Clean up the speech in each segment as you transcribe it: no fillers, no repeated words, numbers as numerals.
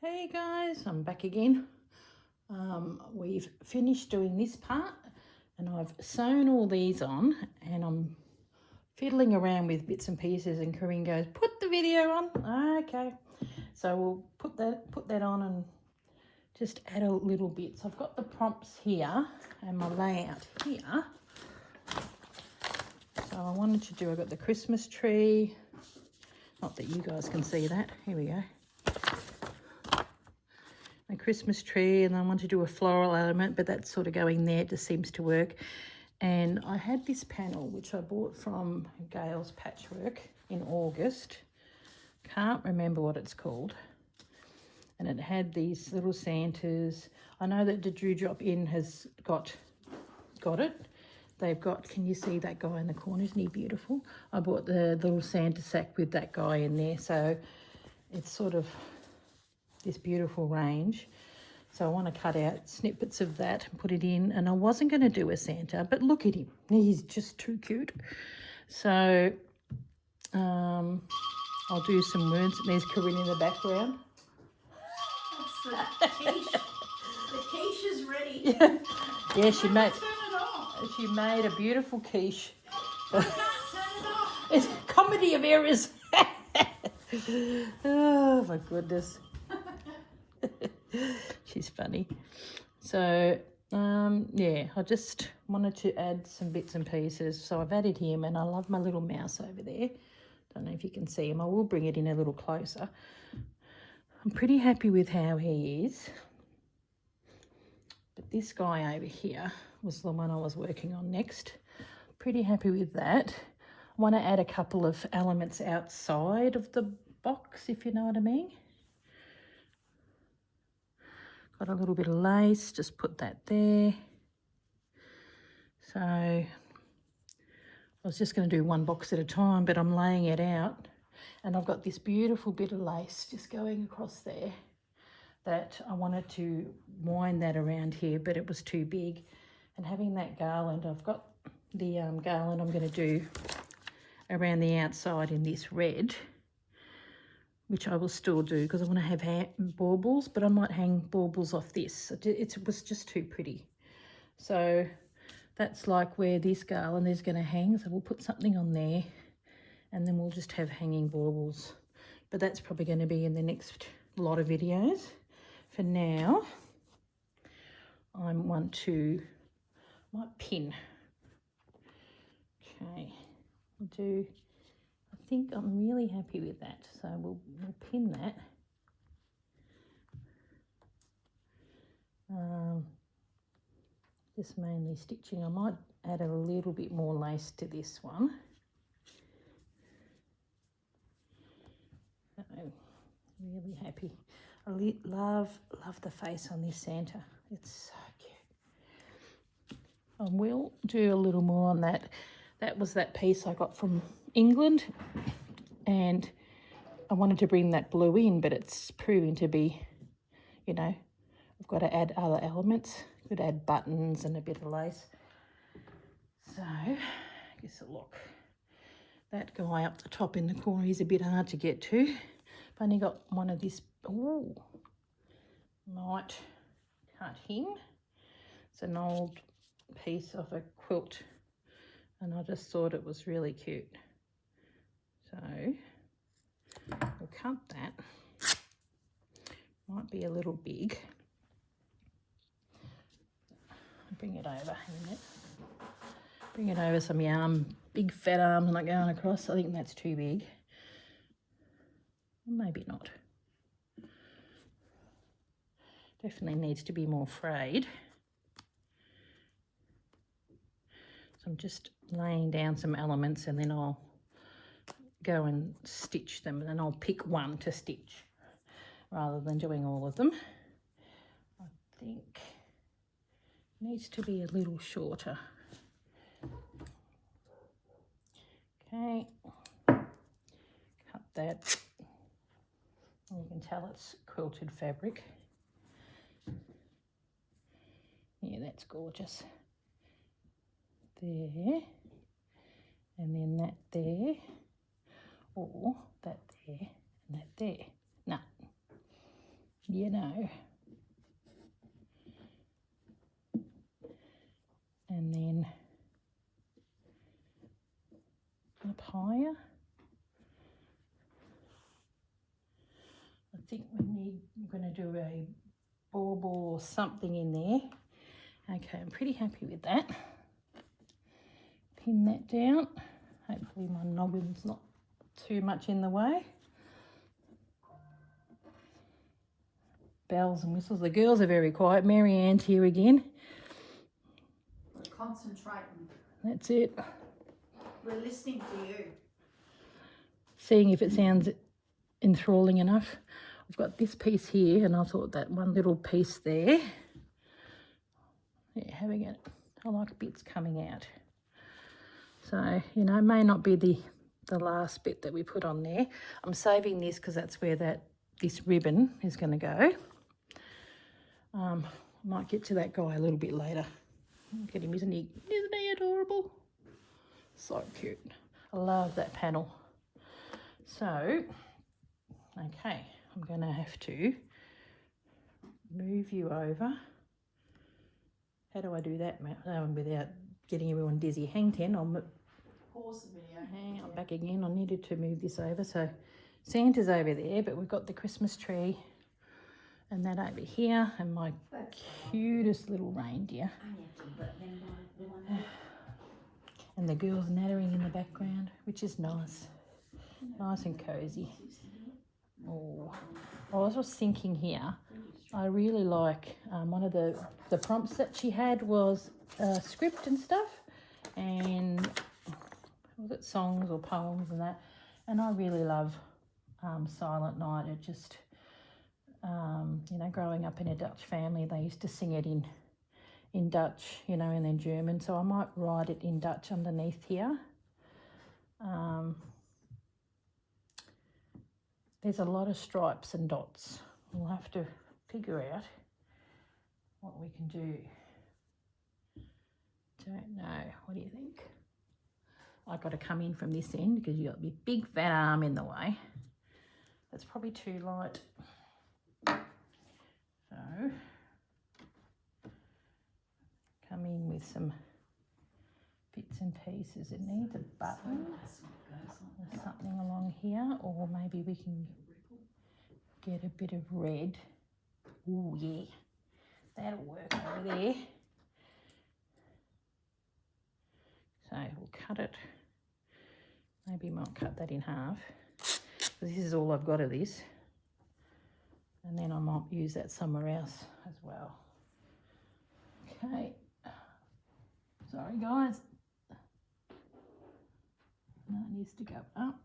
Hey guys, I'm back again. We've finished doing this part and I've sewn all these on and I'm fiddling around with bits and pieces and Corrine goes, put the video on. Okay, so we'll put that on and just add a little bit. So I've got the prompts here and my layout here. So I wanted to do, I've got the Christmas tree. Not that you guys can see that. Here we go. A Christmas tree, and I want to do a floral element, but that's sort of going there. It just seems to work. And I had this panel which I bought from Gail's Patchwork in August. Can't remember what it's called. And it had these little Santas. I know that the Dewdrop Inn has got it. They've got, can you see that guy in the corner? Isn't he beautiful? I bought the little Santa sack with that guy in there. So it's sort of this beautiful range. So I want to cut out snippets of that and put it in. And I wasn't going to do a Santa, but look at him. He's just too cute. So I'll do some words. There's Corrine in the background. That's the quiche. The quiche is ready. Yeah, she made a beautiful quiche. I can't turn it off. It's a comedy of errors. Oh my goodness. She's funny. So yeah, I just wanted to add some bits and pieces. So I've added him, and I love my little mouse over there. Don't know if you can see him. I will bring it in a little closer. I'm pretty happy with how he is. But this guy over here was the one I was working on next. Pretty happy with that. I want to add a couple of elements outside of the box, if you know what I mean. Got a little bit of lace, just put that there. So I was just going to do one box at a time, but I'm laying it out. And I've got this beautiful bit of lace just going across there that I wanted to wind that around here, but it was too big. And having that garland, I've got the garland I'm going to do around the outside in this red, which I will still do because I want to have baubles, but I might hang baubles off this. It was just too pretty. So that's like where this garland is going to hang. So we'll put something on there and then we'll just have hanging baubles. But that's probably going to be in the next lot of videos. For now, I might pin. Okay, I think I'm really happy with that. So we'll pin that. Just mainly stitching. I might add a little bit more lace to this one. So really happy. I love the face on this Santa. It's so cute. I will do a little more on that. That was that piece I got from England, and I wanted to bring that blue in, but it's proving to be, you know, I've got to add other elements. Could add buttons and a bit of lace. So, just a look. That guy up the top in the corner is a bit hard to get to. I've only got one of this. Oh, might cut him. It's an old piece of a quilt, and I just thought it was really cute. So we'll cut that. Might be a little big. Bring it over a minute. Bring it over some yarn. Big fat arms not going across. I think that's too big. Maybe not. Definitely needs to be more frayed. So I'm just laying down some elements and then I'll go and stitch them, and then I'll pick one to stitch rather than doing all of them. I think it needs to be a little shorter. Okay, cut that. You can tell it's quilted fabric. Yeah, that's gorgeous. There, and then that there, or that there, and that there. No, up higher. I think we're going to do a bauble or something in there. Okay, I'm pretty happy with that. Pin that down. Hopefully my noggin's not too much in the way. Bells and whistles. The girls are very quiet. Mary Ann's here again. We're concentrating. That's it. We're listening to you. Seeing if it sounds enthralling enough. I've got this piece here and I thought that one little piece there. Yeah, having it. I like bits coming out. So, you know, it may not be the last bit that we put on there. I'm saving this because that's where this ribbon is going to go. I might get to that guy a little bit later. Look at him, isn't he adorable? So cute. I love that panel. So, okay, I'm going to have to move you over. How do I do that without getting everyone dizzy? Hang 10, I'll Pause the video. hang on back again. I needed to move this over. So Santa's over there, but we've got the Christmas tree and that over here and my cutest little reindeer. And the girls nattering in the background, which is nice. Nice and cozy. Oh, I was just thinking here, I really like one of the prompts that she had was script and stuff, and was it songs or poems and that, and I really love Silent Night. It just, you know, growing up in a Dutch family, they used to sing it in Dutch, you know, and then German, so I might write it in Dutch underneath here. There's a lot of stripes and dots. We'll have to figure out what we can do. Don't know. What do you think? I've got to come in from this end because you've got the big fat arm in the way. That's probably too light. So, come in with some bits and pieces. It needs a button or something along here, or maybe we can get a bit of red. Oh yeah, that'll work over there. So we'll cut it. Maybe we might cut that in half. This is all I've got of this. And then I might use that somewhere else as well. Okay. Sorry guys. No, it needs to go up.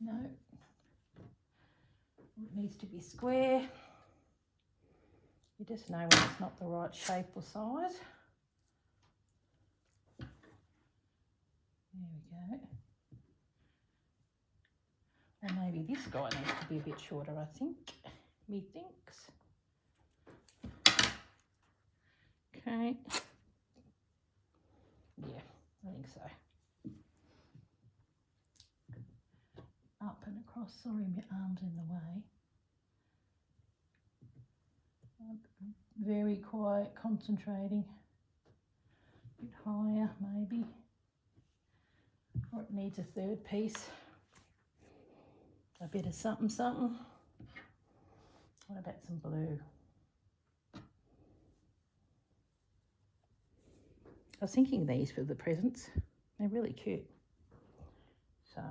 No. It needs to be square. You just know when it's not the right shape or size. There we go. Or maybe this guy needs to be a bit shorter, I think. Methinks. Okay. Yeah, I think so. Up and across. Sorry, my arm's in the way. Very quiet, concentrating. A bit higher, maybe. Or it needs a third piece. A bit of something, something. What about some blue? I was thinking of these for the presents. They're really cute. So,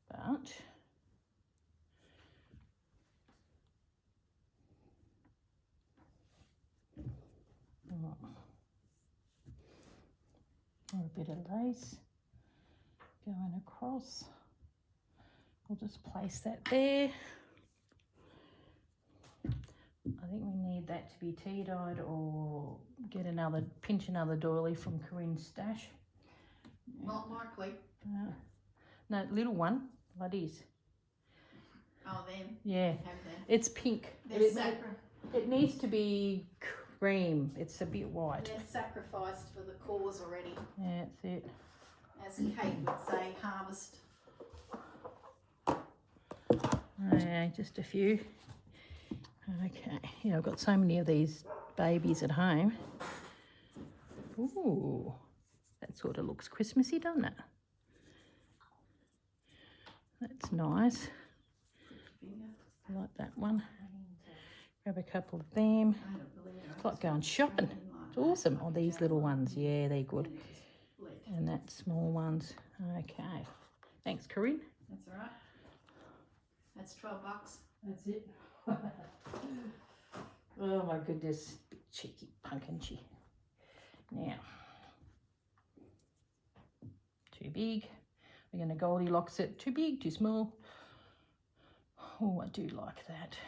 but or a bit of lace going across. We'll just place that there. I think we need that to be tea-dyed or pinch another doily from Corrine's stash. Not likely. No, little one, that is. Oh, them. Yeah, Have them. it's pink. It needs to be cream. It's a bit white. They're sacrificed for the cause already. Yeah, that's it. As Kate would say, harvest. Yeah, just a few. Okay, yeah, I've got so many of these babies at home. Ooh, that sort of looks Christmassy, doesn't it? That's nice. I like that one. Grab a couple of them. It's like going shopping. It's awesome. Oh, these little ones. Yeah, they're good. And that small ones. Okay. Thanks, Corrine. That's all right. That's $12. That's it. Oh my goodness. Big cheeky pumpkin she. Now. Too big. We're going to Goldilocks it. Too big, too small. Oh, I do like that.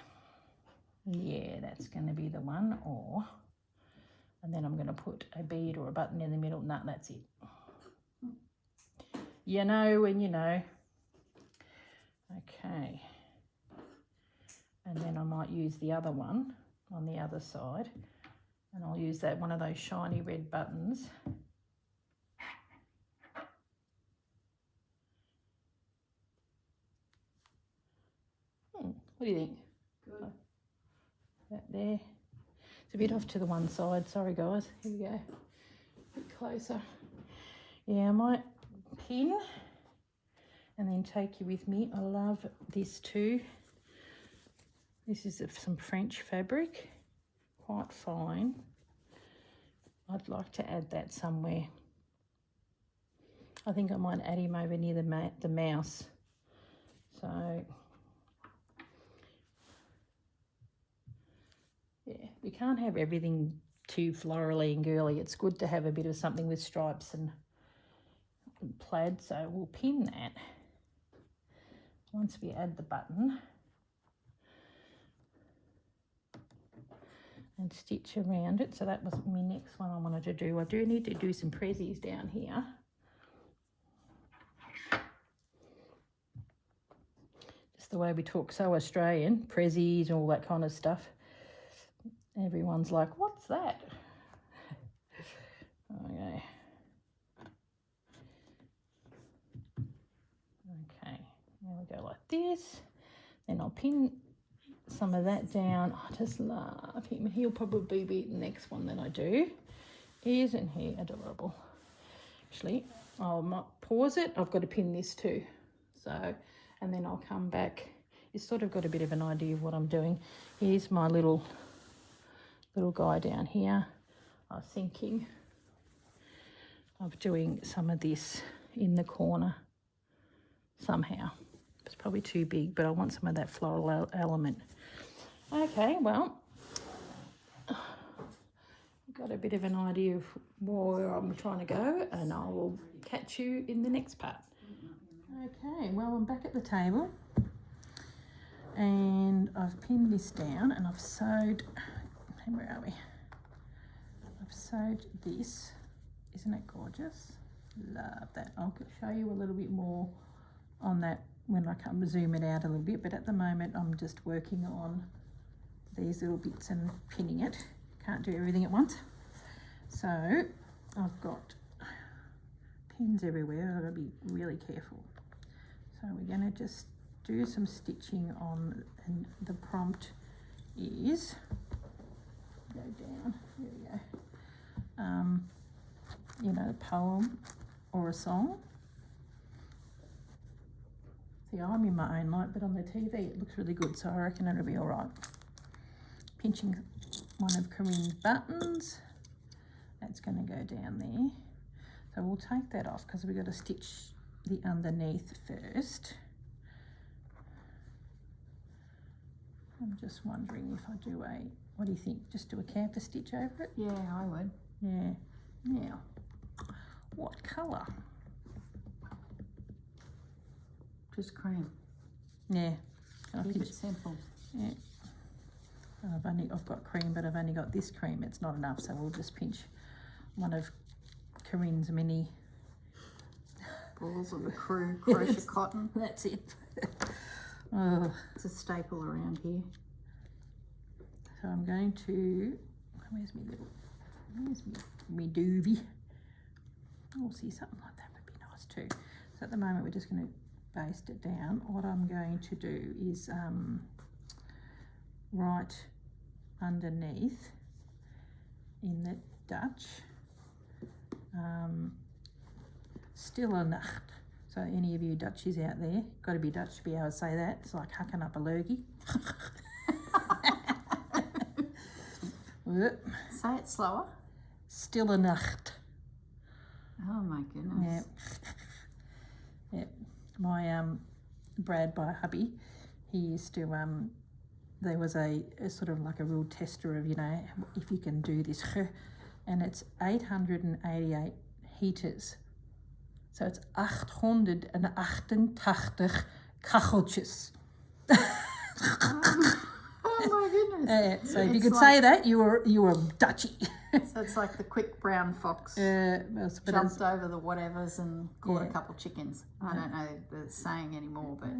Yeah, that's going to be the one. Or, and then I'm going to put a bead or a button in the middle. No, that's it. You know when you know. Okay. And then I might use the other one on the other side. And I'll use that one of those shiny red buttons. What do you think? Good. That there. It's a bit off to the one side. Sorry, guys. Here we go. A bit closer. Yeah, I might pin and then take you with me. I love this too. This is some French fabric. Quite fine. I'd like to add that somewhere. I think I might add him over near the mouse. So... yeah, we can't have everything too florally and girly. It's good to have a bit of something with stripes and plaid, so we'll pin that once we add the button and stitch around it. So that was my next one I wanted to do. I do need to do some prezzies down here. Just the way we talk so Australian, prezzies and all that kind of stuff. Everyone's like, what's that? Okay. Okay, now we go like this. Then I'll pin some of that down. I just love him. He'll probably be the next one that I do. Isn't he adorable? Actually, I might pause it. I've got to pin this too. So, and then I'll come back. You've sort of got a bit of an idea of what I'm doing. Here's my little guy down here. I was thinking of doing some of this in the corner somehow. It's probably too big, but I want some of that floral element. Okay, well, got a bit of an idea of where I'm trying to go, and I will catch you in the next part. Okay, well, I'm back at the table and I've pinned this down and I've sewed. Where are we? I've sewed this. Isn't it gorgeous? Love that. I'll show you a little bit more on that when I come zoom it out a little bit, but at the moment I'm just working on these little bits and pinning it. Can't do everything at once. So I've got pins everywhere. I've got to be really careful. So we're going to just do some stitching on, and the prompt is... go down, here we go. You know, a poem or a song. See, I'm in my own light, but on the TV it looks really good, so I reckon it'll be all right. Pinching one of Corrine's buttons. That's going to go down there. So we'll take that off because we've got to stitch the underneath first. I'm just wondering if I do a... what do you think? Just do a canvas stitch over it? Yeah, I would. Yeah. Now, what colour? Just cream. Yeah. Keep it simple. Yeah. I've got cream, but I've only got this cream. It's not enough, so we'll just pinch one of Corrine's mini Balls of the crochet cotton. That's it. Oh. It's a staple around here. So I'm going to, where's me doobie? Oh, see, something like that would be nice too. So at the moment we're just going to baste it down. What I'm going to do is write underneath in the Dutch Stille Nacht. So any of you Dutchies out there, got to be Dutch to be able to say that. It's like hucking up a lurgy. Say it slower. Stille Nacht. Oh my goodness. Yeah. Yeah. My Brad, by hubby, he used to there was a sort of like a real tester of, you know, if you can do this, and it's 888 heaters. So it's 888 kacheltjes. Oh my goodness. So if you It's could like- say that, you were Dutchy. So it's like the quick brown fox But jumped over the whatevers and caught Yeah. a couple chickens. I don't know the saying anymore, but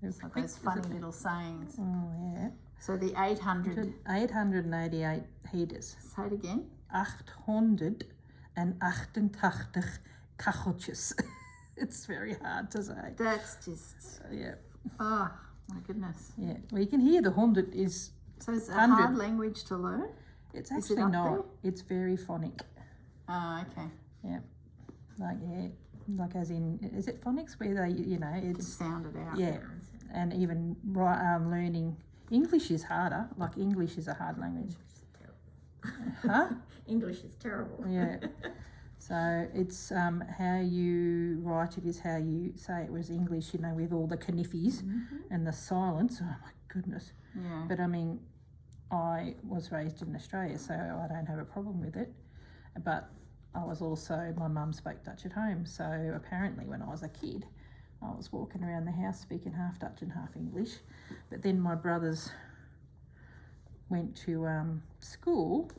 it's it's like quick, those funny isn't it? little sayings. Oh yeah. So the 800, 888 heaters. say it again. 888 kacheltjes. It's very hard to say. That's just, Yeah, oh my goodness. yeah. Well, you can hear the 100 is. So it's a 100. hard language to learn? It's Is it actually up not. there? It's very phonic. Oh, okay. Yeah, like as in, is it phonics where they, you know, You can it's sound it out. yeah, and even learning English is harder. Like English is a hard language. Huh? English is terrible. Yeah. So it's how you write it is how you say it. Was English, you know, with all the caniffies and the silence. Oh my goodness. Yeah. But I mean, I was raised in Australia, so I don't have a problem with it. But I was also, my mum spoke Dutch at home. So apparently when I was a kid, I was walking around the house speaking half Dutch and half English. But then my brothers went to school,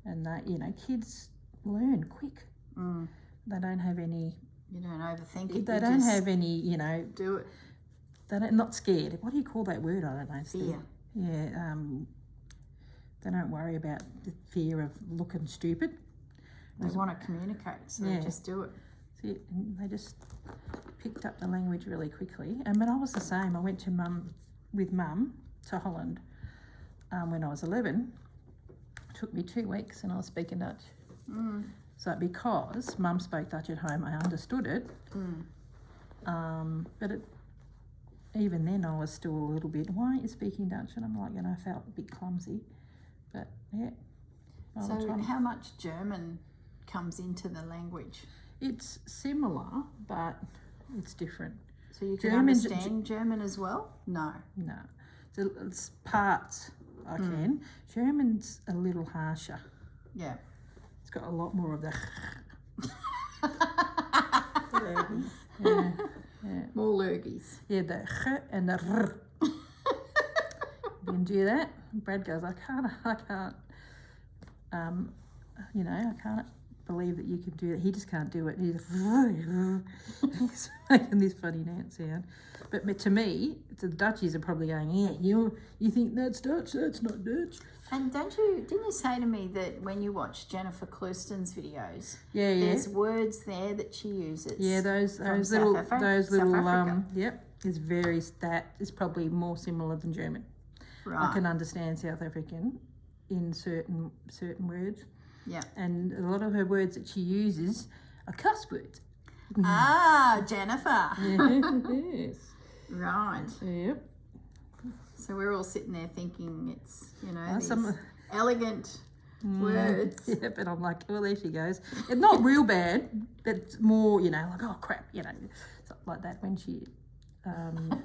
and they, you know, kids learn quick. They don't have any. You don't overthink it. They you don't just have any. You know, do it. they don't not scared. What do you call that word? I don't know. Fear. Yeah. They don't worry about the fear of looking stupid. They want to communicate, so Yeah. they just do it. See, they just picked up the language really quickly. But I was the same. I went to mum to Holland when I was 11. It took me 2 weeks, and I was speaking Dutch. So because mum spoke Dutch at home, I understood it. But even then, I was still a little bit. Why aren't you speaking Dutch? And I'm like, you know, I felt a bit clumsy. But yeah. by the So time- how much German comes into the language? it's similar, but it's different. So you can German- understand German as well? No. No, so it's parts I can. German's a little harsher. Yeah. It's got a lot more of the. yeah, More lurgies. yeah, the and the. You can do that. Brad goes, I can't. You know, I can't believe that you can do it. He just can't do it. He's making this funny dance sound. But to me, the Dutchies are probably going, yeah, you think that's Dutch? That's not Dutch. And didn't you say to me that when you watch Jennifer Clouston's videos, Yeah, yeah. there's words there that she uses? Yeah, those from little South Africa. yep, that is probably more similar than German. Right. I can understand South African in certain words, Yeah. and a lot of her words that she uses are cuss words. Ah, Jennifer. Yes. Right. Yep. So we're all sitting there thinking it's, you know, these some- elegant words. Yeah, but I'm like, well, there she goes. It's not real bad, but it's more, you know, like, oh crap, you know, something like that when she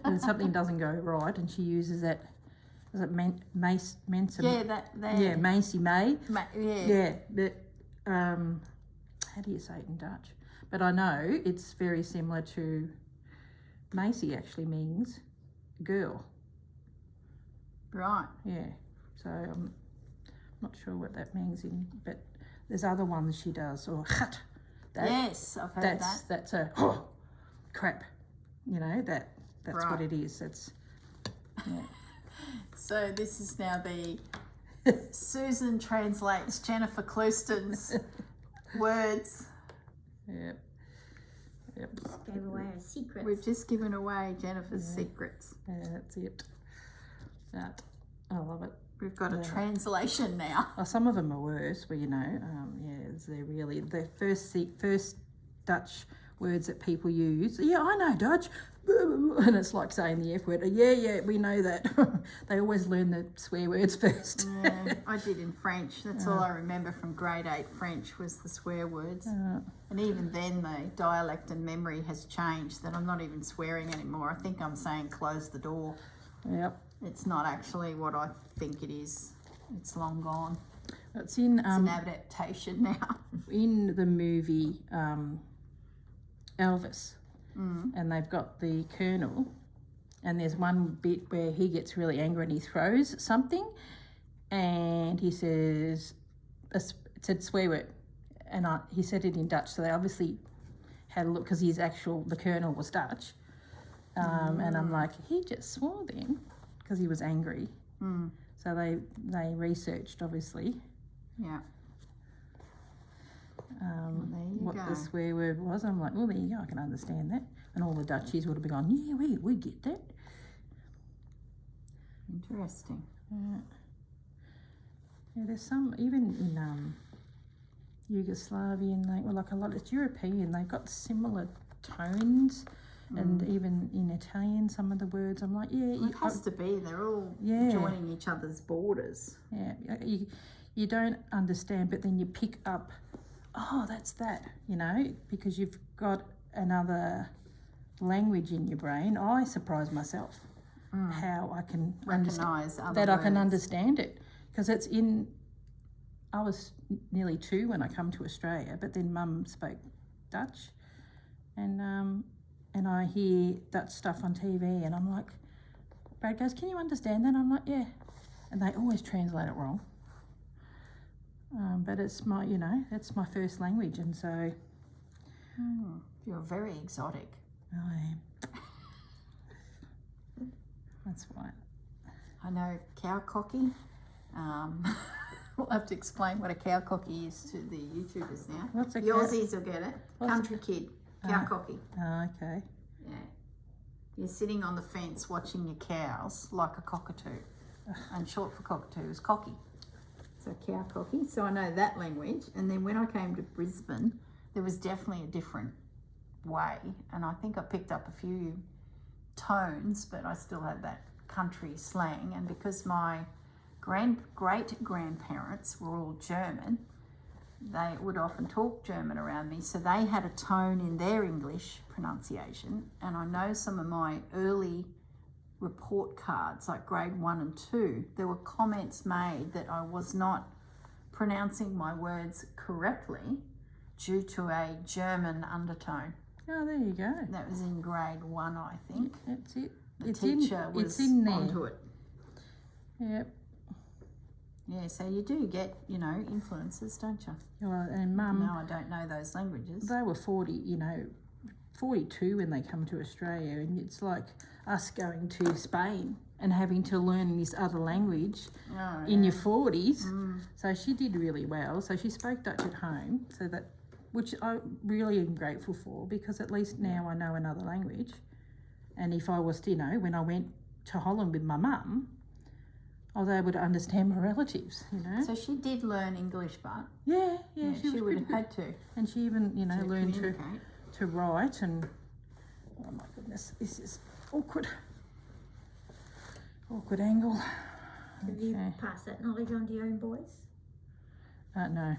when something doesn't go right and she uses that. Is it Mace? Yeah, that. Yeah, Macy May. Yeah. Yeah, but how do you say it in Dutch? But I know it's very similar to Macy. Actually means girl. Right. Yeah, so I'm not sure what that means but there's other ones she does, or hut. Yes, I've heard that. That's a crap. You know that's Right. what it is. That's yeah. So this is now the Susan translates Jennifer Clouston's words. Yep. Gave away a secret. We've just given away Jennifer's secrets. That's it. That I love it. We've got a translation now. Well, some of them are worse, but they're really the first Dutch words that people use. Yeah, I know Dutch, and it's like saying the F word. Yeah, we know that. They always learn the swear words first. Yeah, I did in French. That's all I remember from grade 8 French was the swear words. And even then, the dialect and memory has changed. That I'm not even swearing anymore. I think I'm saying close the door. Yep. It's not actually what I think it is. It's long gone. It's in It's an adaptation now. in the movie Elvis, and they've got the Colonel, and there's one bit where he gets really angry and he throws something, and he says it's a swear word, and he said it in Dutch, so they obviously had a look because the Colonel was Dutch, and I'm like, he just swore then because he was angry. So they researched obviously. Yeah. What the swear word was. I'm like, well, there you go, I can understand that. And all the Dutchies would have been going, yeah, we get that. Interesting. Yeah, there's some, even in Yugoslavian, like a lot, it's European, they've got similar tones. And even in Italian, some of the words, I'm like, yeah. It has to be. They're all joining each other's borders. Yeah, you don't understand, but then you pick up, oh, that's that, because you've got another language in your brain. I surprise myself how I can Recognise other that words. I can understand it, because I was nearly 2 when I come to Australia, but then Mum spoke Dutch, and I hear Dutch stuff on TV, and I'm like, Brad goes, can you understand that? I'm like, yeah, and they always translate it wrong. But it's it's my first language, and so You're very exotic. I am. That's right. I know cow cocky. We'll have to explain what a cow cocky is to the YouTubers now. What's a the cow- Aussies will get it. Country kid. Cow cocky. Oh, okay. Yeah. You're sitting on the fence watching your cows like a cockatoo. And short for cockatoo is cocky. So cow cocky. So I know that language. And then when I came to Brisbane, there was definitely a different way. And I think I picked up a few tones, but I still had that country slang. And because my great-grandparents were all German, they would often talk German around me. So they had a tone in their English pronunciation. And I know some of my early report cards, like grade 1 and 2, there were comments made that I was not pronouncing my words correctly due to a German undertone. Oh, there you go. That was in grade 1, I think. That's it. The teacher was in there. onto it. Yep. Yeah, so you do get, influences, don't you? Well, and Mum, No, I don't know those languages. they were 42 when they come to Australia, and it's like us going to Spain and having to learn this other language in your 40s. So she did really well. So she spoke Dutch at home, which I really am grateful for, because at least now I know another language. And if I was, when I went to Holland with my mum, I was able to understand my relatives, So she did learn English, but Yeah, she would have good. had to. And she even, learned communicate. to write, and oh my goodness, this is awkward angle. Have you passed that knowledge on to your own boys? No.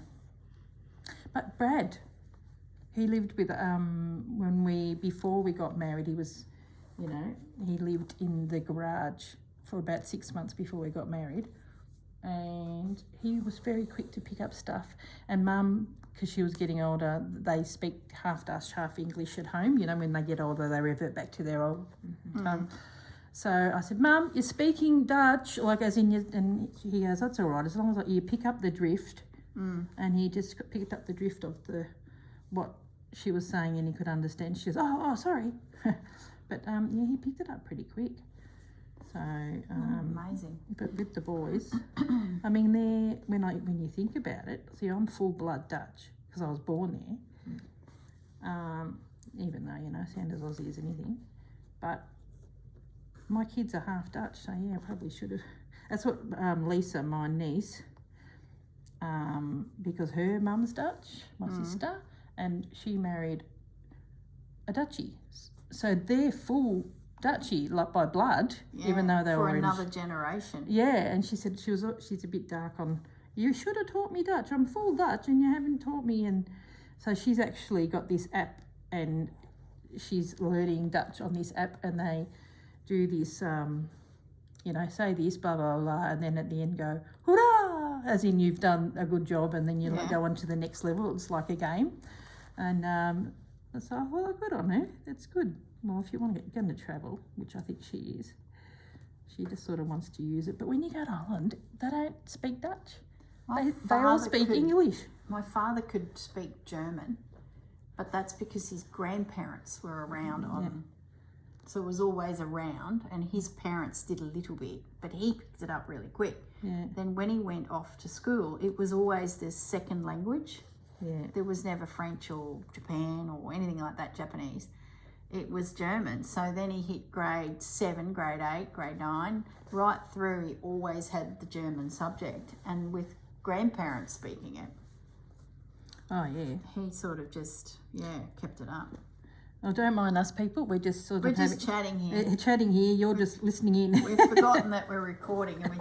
But Brad, he lived with, before we got married, he was, he lived in the garage for about 6 months before we got married. And he was very quick to pick up stuff. And Mum, because she was getting older, they speak half Dutch, half English at home. When they get older, they revert back to their old tongue. So I said, Mum, you're speaking Dutch, and he goes, that's all right, as long as you pick up the drift. And he just picked up the drift of what she was saying, and he could understand. She goes, oh, sorry. But he picked it up pretty quick. So Amazing. But with the boys, I mean, when you think about it, see, I'm full blood Dutch because I was born there. Even though sound as Aussie as anything, but my kids are half Dutch, so yeah, I probably should have. That's what Lisa, my niece, because her mum's Dutch, my sister, and she married a Dutchie. So they're full Dutchie, like by blood, even though they for were another generation. Yeah, and she said she's a bit dark on, you should have taught me Dutch. I'm full Dutch and you haven't taught me. And so she's actually got this app and she's learning Dutch on this app, and they do this, say this, blah, blah, blah, and then at the end go, hurrah, as in you've done a good job, and then you go on to the next level. It's like a game. And so, well, good on her. That's good. Well, if you want to get going to travel, which I think she is, she just sort of wants to use it. But when you go to Holland, they don't speak Dutch. They all speak English. My father could speak German, but that's because his grandparents were around so it was always around, and his parents did a little bit, but he picked it up really quick. Yeah. Then when he went off to school, it was always the second language. Yeah. There was never French or Japan or anything like that, Japanese. It was German. So then he hit grade 7, grade 8, grade 9. Right through, he always had the German subject, and with grandparents speaking it. Oh, yeah. He sort of just, kept it up. Oh, don't mind us people. We're just We're just chatting here. Chatting here. You're just listening in. We've forgotten that we're recording, and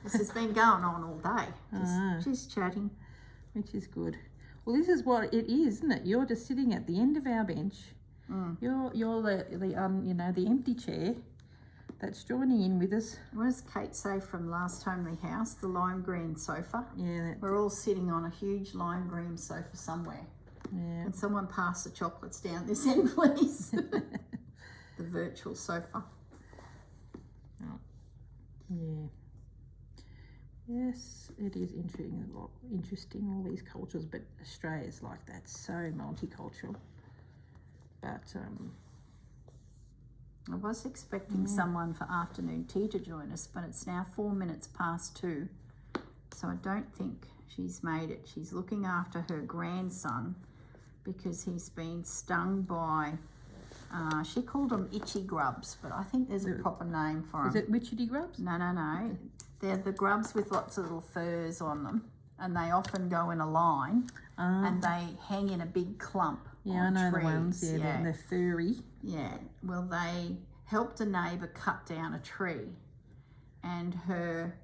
this has been going on all day. Just chatting. Which is good. Well, this is what it is, isn't it? You're just sitting at the end of our bench. You're the empty chair that's joining in with us. What does Kate say from Last Homely House? The lime green sofa. Yeah. We're all sitting on a huge lime green sofa somewhere. Yeah. Can someone pass the chocolates down this end, please? The virtual sofa. Oh. Yeah. Yes, it is interesting, all these cultures, but Australia's like that, so multicultural. But I was expecting someone for afternoon tea to join us, but it's now 4 minutes past 2, so I don't think she's made it. She's looking after her grandson because he's been stung by, she called them itchy grubs, but I think there's a proper name for them. Is it witchetty grubs? No. They're the grubs with lots of little furs on them, and they often go in a line, and they hang in a big clump. Yeah, I know trees. The ones. Yeah, they're furry. Yeah. Well, they helped a neighbour cut down a tree, and her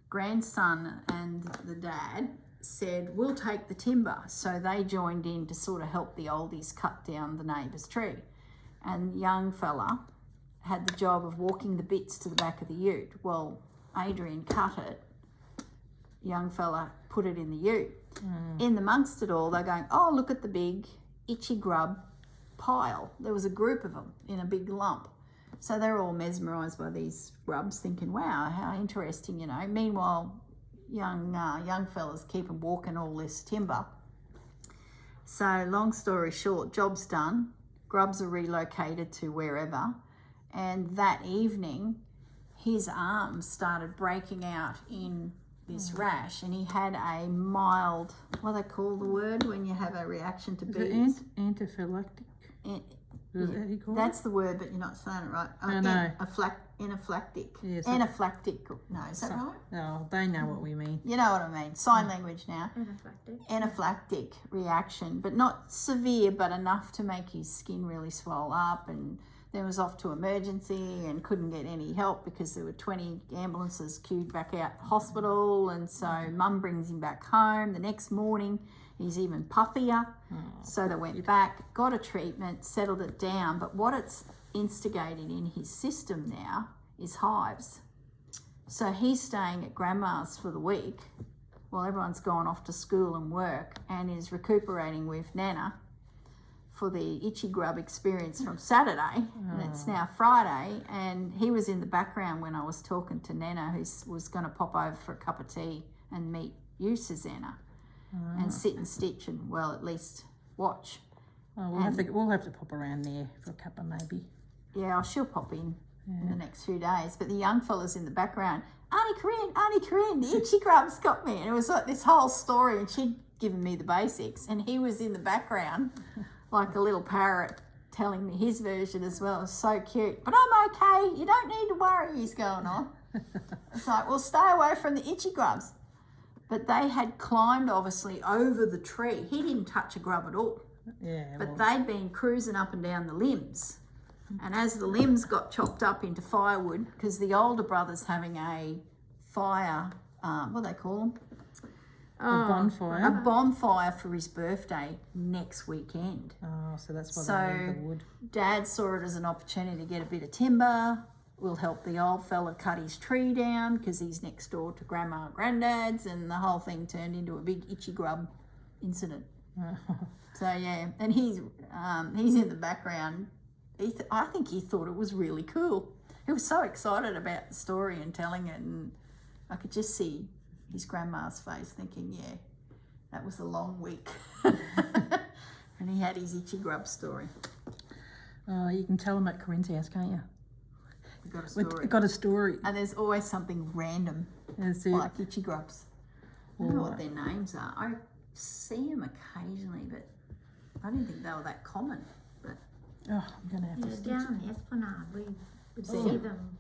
grandson and the dad said, "We'll take the timber." So they joined in to sort of help the oldies cut down the neighbour's tree, and the young fella had the job of walking the bits to the back of the ute. Well, Adrian cut it. Young fella put it in the ute. In amongst it all, they're going, "Oh, look at the big itchy grub pile." There was a group of them in a big lump. So they're all mesmerised by these grubs, thinking, "Wow, how interesting," you know. Meanwhile, young fellas keep them walking all this timber. So long story short, job's done. Grubs are relocated to wherever. And that evening, his arms started breaking out in this rash, and he had a mild, what do they call the word when you have a reaction to bees? Anaphylactic. Is that he called That's the word, but you're not saying it right. No. Anaphylactic. Yes. Anaphylactic. No, is that right? Oh, they know what we mean. You know what I mean. Sign language now. Anaphylactic reaction, but not severe, but enough to make his skin really swell up, and then was off to emergency and couldn't get any help because there were 20 ambulances queued back out the hospital, and so Mum brings him back home. The next morning he's even puffier, so they went back, got a treatment, settled it down, but what it's instigated in his system now is hives. So he's staying at grandma's for the week while everyone's gone off to school and work, and is recuperating with Nana for the itchy grub experience from Saturday, and it's now Friday, and he was in the background when I was talking to Nana, who was going to pop over for a cup of tea and meet you, Susanna, and sit and stitch and, well, at least watch. Oh, we'll have to pop around there for a cuppa maybe. Yeah, she'll pop in the next few days. But the young fella's in the background, Auntie Corrine, the itchy grub's got me. And it was like this whole story, and she'd given me the basics, and he was in the background like a little parrot telling me his version as well. It was so cute. But I'm okay. You don't need to worry, he's going on. It's like, well, stay away from the itchy grubs. But they had climbed obviously over the tree. He didn't touch a grub at all. Yeah. But well, they'd been cruising up and down the limbs. And as the limbs got chopped up into firewood, because the older brother's having a fire, what do they call them? a bonfire. A bonfire for his birthday next weekend. Oh, so that's why So they need the wood. Dad saw it as an opportunity to get a bit of timber. We'll help the old fella cut his tree down because he's next door to Grandma and Granddad's, and the whole thing turned into a big itchy grub incident. So yeah, and he's in the background. I think he thought it was really cool. He was so excited about the story and telling it, and I could just see his grandma's face thinking, yeah, that was a long week. And he had his itchy grub story. Oh, you can tell them at Corrine's house, can't you? We've got a story. We've got a story. And there's always something random, That's it. like itchy grubs. I don't know what their names are. I see them occasionally, but I didn't think they were that common. But Oh, I'm going to have to Yeah, stitch down it. Esplanade, we would Oh. see them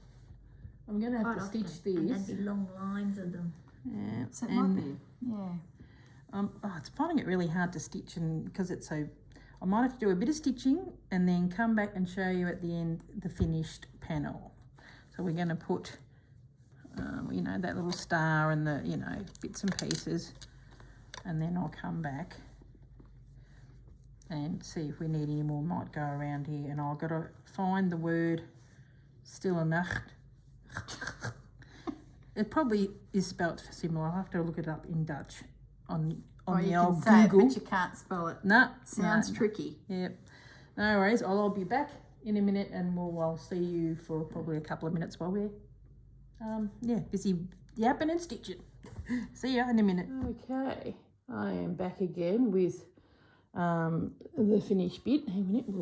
I'm going to have quite to often. stitch And this. there'd be long lines of them. Yeah, so it and, might be, yeah. it's finding it really hard to stitch, and because it's so, I might have to do a bit of stitching and then come back and show you at the end the finished panel. So we're going to put, you know, that little star and the, you know, bits and pieces, and then I'll come back and see if we need any more. Might go around here, and I've got to find the word Stille Nacht. It probably is spelt similar. I'll have to look it up in Dutch on Or the you old can say it, Google. but you can't spell it. No, Sounds no. tricky. Yep. No worries. I'll be back in a minute, and I'll see you for probably a couple of minutes while we're busy yapping and stitching. See ya in a minute. Okay, I am back again with the finished bit. Hang a minute. Hang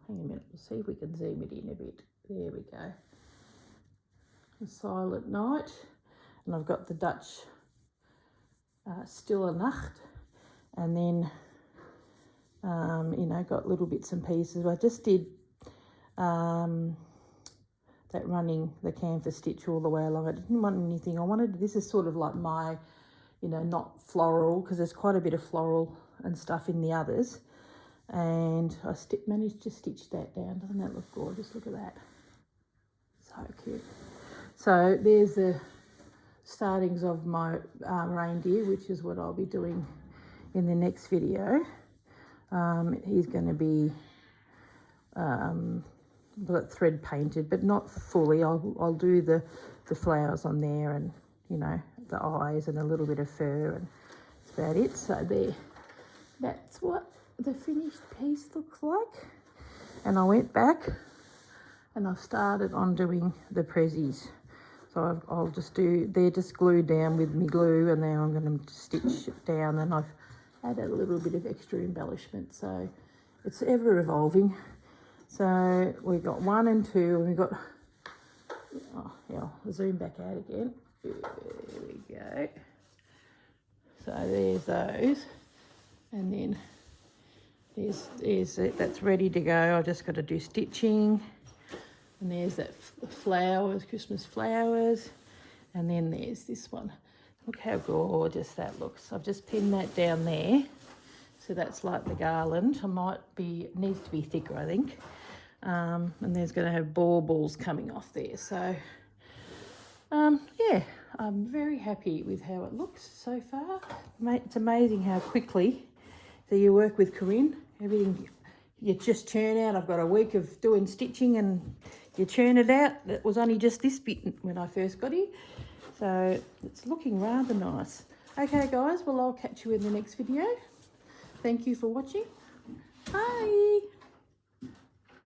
a minute. We'll see if we can zoom it in a bit. There we go. The Silent Night, and I've got the Dutch Stille Nacht, and then you know, got little bits and pieces. I just did that running the canvas stitch all the way along. I didn't want anything. I wanted, this is sort of like my, you know, not floral, because there's quite a bit of floral and stuff in the others. And I managed to stitch that down. Doesn't that look gorgeous? Look at that. So cute. So there's the startings of my reindeer, which is what I'll be doing in the next video. He's going to be thread painted, but not fully. I'll do the flowers on there, and you know, the eyes and a little bit of fur, and that's about it. So there, that's what the finished piece looks like. And I went back and I started on doing the prezzies. So I'll just do, they're just glued down with me glue, and then I'm going to stitch it down, and I've added a little bit of extra embellishment, so it's ever evolving. So we've got 1 and 2, and we've got, oh yeah, I'll zoom back out again. There we go. So there's those, and then there's it, that's ready to go. I've just got to do stitching. And there's that flowers, Christmas flowers. And then there's this one. Look how gorgeous that looks. I've just pinned that down there. So that's like the garland. Needs to be thicker, I think. And there's going to have baubles coming off there. So, yeah, I'm very happy with how it looks so far. It's amazing how quickly. So you work with Corrine, everything you just churn out. I've got a week of doing stitching and you churn it out. It was only just this bit when I first got here. So it's looking rather nice. Okay guys, well I'll catch you in the next video. Thank you for watching. Bye.